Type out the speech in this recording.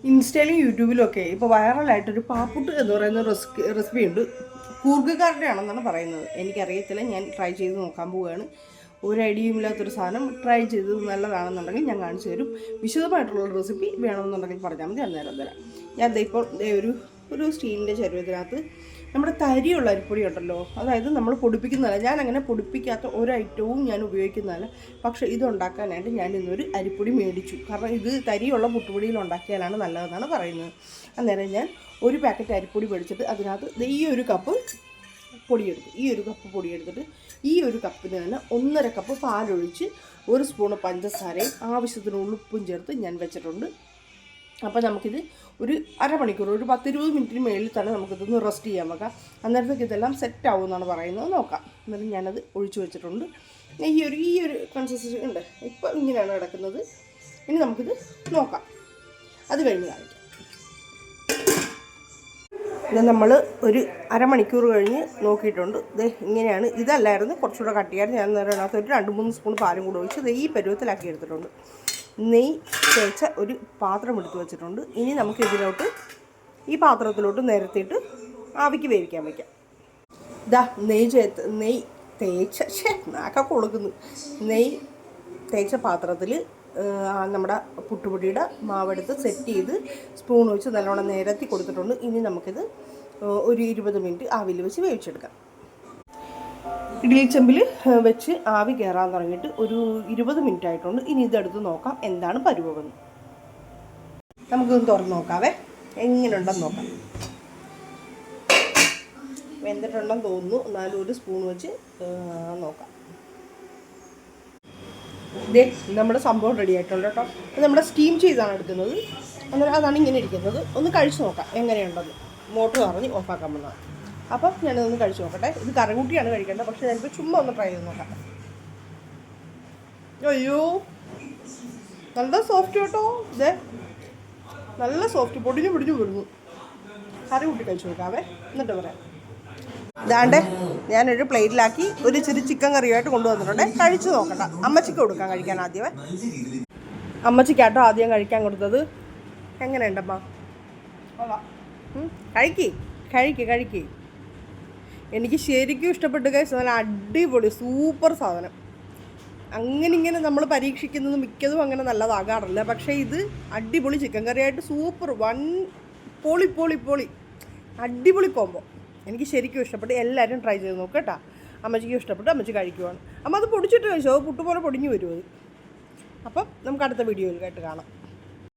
ഇൻസ്റ്റയിലും യൂട്യൂബിലും ഒക്കെ ഇപ്പോൾ വൈറലായിട്ടൊരു പാപ്പുട്ട് എന്ന് പറയുന്ന റെസിപ്പി ഉണ്ട്. കൂർഗക്കാരുടെ ആണെന്നാണ് പറയുന്നത്. എനിക്കറിയത്തില്ല, ഞാൻ ട്രൈ ചെയ്ത് നോക്കാൻ പോവുകയാണ്. ഒരു ഐഡിയയും ഇല്ലാത്തൊരു സാധനം ട്രൈ ചെയ്ത് നല്ലതാണെന്നുണ്ടെങ്കിൽ ഞാൻ കാണിച്ചു തരും. വിശദമായിട്ടുള്ള റെസിപ്പി വേണമെന്നുണ്ടെങ്കിൽ പറഞ്ഞാൽ മതി, അന്നേരം തരാം. ഞാൻ ഇപ്പോൾ ഒരു സ്റ്റീലിൻ്റെ ചരുവത്തിനകത്ത് നമ്മുടെ തരിയുള്ള അരിപ്പൊടി ഉണ്ടല്ലോ, അതായത് നമ്മൾ പൊടിപ്പിക്കുന്നതല്ല, ഞാൻ അങ്ങനെ പൊടിപ്പിക്കാത്ത ഒരു ഐറ്റവും ഞാൻ ഉപയോഗിക്കുന്നതല്ല. പക്ഷേ ഇതുണ്ടാക്കാനായിട്ട് ഞാൻ ഇന്നൊരു അരിപ്പൊടി മേടിച്ചു. കാരണം ഇത് തരിയുള്ള പുട്ടുപൊടിയിൽ ഉണ്ടാക്കിയാലാണ് നല്ലതെന്നാണ് പറയുന്നത്. അന്നേരം ഞാൻ ഒരു പാക്കറ്റ് അരിപ്പൊടി മേടിച്ചിട്ട് അതിനകത്ത് ഈ ഒരു കപ്പ് പൊടിയെടുത്തു. ഈ ഒരു കപ്പ് പൊടിയെടുത്തിട്ട് ഈ ഒരു കപ്പിന് തന്നെ 1.5 കപ്പ് പാലൊഴിച്ച് 1 സ്പൂണ് പഞ്ചസാരയും ആവശ്യത്തിന് ഉപ്പും ചേർത്ത് ഞാൻ വെച്ചിട്ടുണ്ട്. അപ്പോൾ നമുക്കിത് ഒരു അരമണിക്കൂർ, ഒരു 10-20 മിനിറ്റിന് മേളിൽ തന്നെ നമുക്കിതൊന്ന് റെസ്റ്റ് ചെയ്യാൻ വെക്കാം. അന്നേരത്തേക്ക് ഇതെല്ലാം സെറ്റ് ആവുമെന്നാണ് പറയുന്നത്. നോക്കാം. എന്നിട്ട് ഞാനത് ഒഴിച്ചു വെച്ചിട്ടുണ്ട്. ഈ ഒരു കൺസിസ്റ്റൻസി ഉണ്ട്. ഇപ്പോൾ ഇങ്ങനെയാണ് കിടക്കുന്നത്. ഇനി നമുക്കിത് നോക്കാം, അത് കഴിഞ്ഞ് കാണിക്കാം. ഇത് നമ്മൾ ഒരു അരമണിക്കൂർ കഴിഞ്ഞ് നോക്കിയിട്ടുണ്ട്. ഇങ്ങനെയാണ്. ഇതല്ലായിരുന്നു, കുറച്ചുകൂടെ കട്ടിയായിരുന്നു. ഞാൻ അതിനകത്ത് ഒരു 2-3 സ്പൂൺ പാലും കൂടെ ഒഴിച്ച് ഈ പരുവത്തിലാക്കി എടുത്തിട്ടുണ്ട്. നെയ്യ് തേച്ച ഒരു പാത്രം എടുത്ത് വെച്ചിട്ടുണ്ട്. ഇനി നമുക്ക് ഇതിലോട്ട് ഈ പാത്രത്തിലോട്ട് നിരത്തിയിട്ട് ആവിക്ക് വേവിക്കാൻ വയ്ക്കാം. നെയ്യ് തേച്ച പാത്രത്തിൽ നമ്മുടെ പുട്ടുപൊടിയുടെ മാവെടുത്ത് സെറ്റ് ചെയ്ത് സ്പൂൺ വെച്ച് നല്ലോണം നിരത്തി കൊടുത്തിട്ടുണ്ട്. ഇനി നമുക്കിത് ഒരു 20 മിനിറ്റ് ആവിയിൽ വെച്ച് വേവിച്ചെടുക്കാം. ഇഡ്ഡലി ചെമ്പിൽ വെച്ച് ആവി കയറാൻ തുടങ്ങിയിട്ട് ഒരു 20 മിനിറ്റ് ആയിട്ടുണ്ട്. ഇനി ഇതെടുത്ത് നോക്കാം എന്താണ് പരുവമെന്ന്. നമുക്കിതൊന്ന് തുറന്ന് നോക്കാവേ, എങ്ങനെയുണ്ടെന്ന് നോക്കാം. വെന്തിട്ടുണ്ടെന്ന് തോന്നുന്നു. എന്നാലും ഒരു സ്പൂൺ വെച്ച് നോക്കാം. നമ്മുടെ സംഭവം റെഡി ആയിട്ടുണ്ട് കേട്ടോ. അത് നമ്മുടെ സ്റ്റീം ചെയ്താണ് എടുക്കുന്നത്. അന്നേരം അതാണ് ഇങ്ങനെ ഇരിക്കുന്നത്. ഒന്ന് കഴിച്ച് നോക്കാം എങ്ങനെയുണ്ടെന്ന്. മോട്ടർ പറഞ്ഞ് ഓഫാക്കാൻ വന്നതാണ്. അപ്പം ഞാനതൊന്ന് കഴിച്ച് നോക്കട്ടെ. ഇത് കറികൂട്ടിയാണ് കഴിക്കേണ്ടത്, പക്ഷേ ഞാനിപ്പോൾ ചുമ്മാ ഒന്ന് ട്രൈ ചെയ്ത് നോക്കാം. അയ്യോ, നല്ല സോഫ്റ്റ് കേട്ടോ. നല്ല സോഫ്റ്റ്, പൊടിഞ്ഞു വരുന്നു. കറി കൂട്ടി കഴിച്ച് നോക്കാവേ, എന്നിട്ട് പറയാം. ഇതാണ്ട് ഞാനൊരു പ്ലേറ്റിലാക്കി ഒരു ഇച്ചിരി ചിക്കൻ കറിയായിട്ട് കൊണ്ടുവന്നിട്ടുണ്ട്. കഴിച്ച് നോക്കണ്ട. അമ്മച്ചിക്ക് കൊടുക്കാൻ കഴിക്കാൻ ആദ്യമേ. അമ്മച്ചിക്കാട്ടോ ആദ്യം കഴിക്കാൻ കൊടുത്തത്. എങ്ങനെയുണ്ടമ്മ? കഴിക്ക്. എനിക്ക് ശരിക്കും ഇഷ്ടപ്പെട്ടു ഗൈസ്. നല്ല അടിപൊളി സൂപ്പർ സാധനം. ഇങ്ങനെ നമ്മൾ പരീക്ഷിക്കുന്നത് മിക്കതും അങ്ങനെ നല്ലതാകാറില്ല. പക്ഷേ ഇത് അടിപൊളി ചിക്കൻ കറിയായിട്ട് സൂപ്പർ പൊളി അടിപൊളി കോമ്പോ. എനിക്ക് ശരിക്കും ഇഷ്ടപ്പെട്ടു. എല്ലാവരും ട്രൈ ചെയ്ത് നോക്കുക കേട്ടോ. അമ്മച്ചിക്കും ഇഷ്ടപ്പെട്ടു, അമ്മച്ചി കഴിക്കുവാണ്. അമ്മ അത് പൊടിച്ചിട്ട് കഴിച്ചോ, പുട്ടുപോലെ പൊടിഞ്ഞു വരും അത്. അപ്പം നമുക്ക് അടുത്ത വീഡിയോയിൽ കേട്ട് കാണാം.